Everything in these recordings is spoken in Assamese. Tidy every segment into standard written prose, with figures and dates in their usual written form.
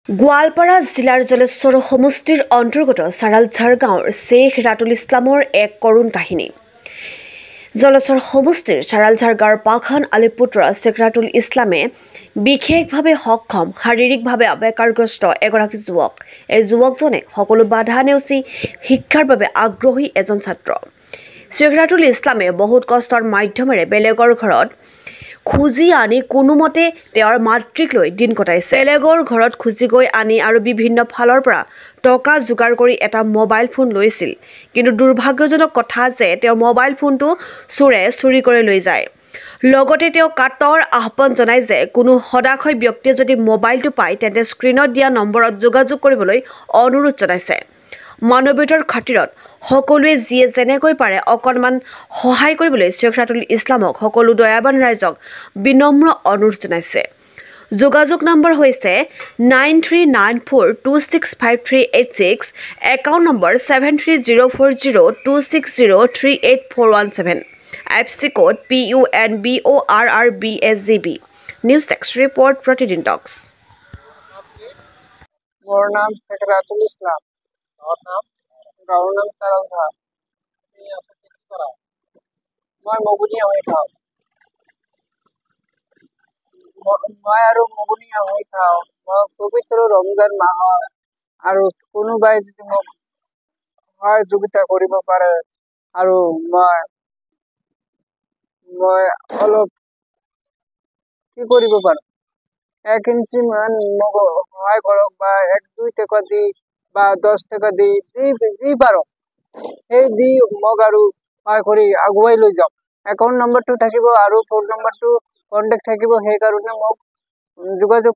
গোৱালপাৰা জিলাৰ জলেশ্বৰ সমষ্টিৰ অন্তৰ্গত চাৰালঝাৰ গাঁৱৰ শ্বেখ ৰাতুল ইছলামৰ এক কৰুণ কাহিনী। জলেশ্বৰ সমষ্টিৰ চাৰালঝাৰ গাঁৱৰ পাখান আলী পুত্ৰ শ্বেখ ৰাতুল ইছলামে বিশেষভাৱে সক্ষম, শাৰীৰিকভাৱে বেকাৰগ্ৰস্ত এগৰাকী যুৱক। এই যুৱকজনে সকলো বাধা নেওচি শিক্ষাৰ বাবে আগ্ৰহী এজন ছাত্ৰ। শ্বেখ ৰাতুল ইছলামে বহুত কষ্টৰ মাধ্যমেৰে বেলেগৰ ঘৰত খুজি আনি কোনোমতে তেওঁৰ মাতৃক লৈ দিন কটাইছে। বেলেগৰ ঘৰত খুজি গৈ আনি আৰু বিভিন্ন ফালৰ পৰা টকা যোগাৰ কৰি এটা মোবাইল ফোন লৈছিল। কিন্তু দুৰ্ভাগ্যজনক কথা যে তেওঁৰ মোবাইল ফোনটো চোৰে চুৰি কৰি লৈ যায়। লগতে তেওঁ কাটৰ আহ্বান জনায় যে কোনো সদাশয় ব্যক্তিয়ে যদি মোবাইলটো পায় তেন্তে স্ক্ৰীণত দিয়া নম্বৰত যোগাযোগ কৰিবলৈ অনুৰোধ জনাইছে। মানৱীয়তাৰ খাতিৰত সকলোৱে যিয়ে যেনেকৈ পাৰে অকণমান সহায় কৰিবলৈ শ্বেখ ৰাতুল ইছলামক সকলো দয়াবান ৰাইজক বিনম্ৰ অনুৰোধ জনাইছে। যোগাযোগ নম্বৰ হৈছে 9394265386, account number 730402603847, FC code PUNBORRBSGB। News desk report, Pratidin talks. মোৰ নাম শ্বেখ ৰাতুল ইছলাম। গাঁৱৰ নাম চাৰালঝাৰ। মই মগুনিয়া হৈ খাওঁ। মই আৰু মগুনিয়া হৈ খাওঁ। মই পবিত্ৰ ৰমজান মাহত আৰু কোনোবাই যদি মোক সহযোগিতা কৰিব পাৰে আৰু মই অলপ কি কৰিব পাৰোঁ, 1 ইঞ্চি মান মোক সহায় কৰক, বা 1-2 টকা দি বা 10 টকা দি যি পাৰোঁ সেই দি মোক আৰু সহায় কৰি আগুৱাই লৈ যাওক। একাউণ্ট নম্বৰটো থাকিব আৰু ফোন নম্বৰটো কণ্টেক্ট থাকিব, সেইকাৰণে মোক যোগাযোগ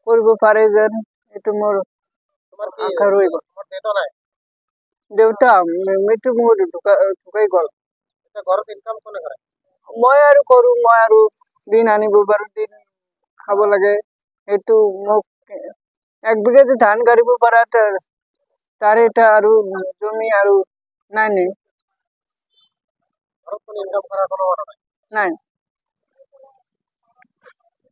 কৰিব পাৰে যেন এইটো মোৰ আশা ৰৈ গ'ল। দেউতা মৃত্যু মোৰ ঢুকাই গ'ল। মই আৰু কৰোঁ, মই আৰু দিন আনিব পাৰোঁ, দিন খাব লাগে। সেইটো মোক 1 বিঘা যে ধান কাঢ়িব পৰা তাৰে এটা আৰু জমি আৰু নাই।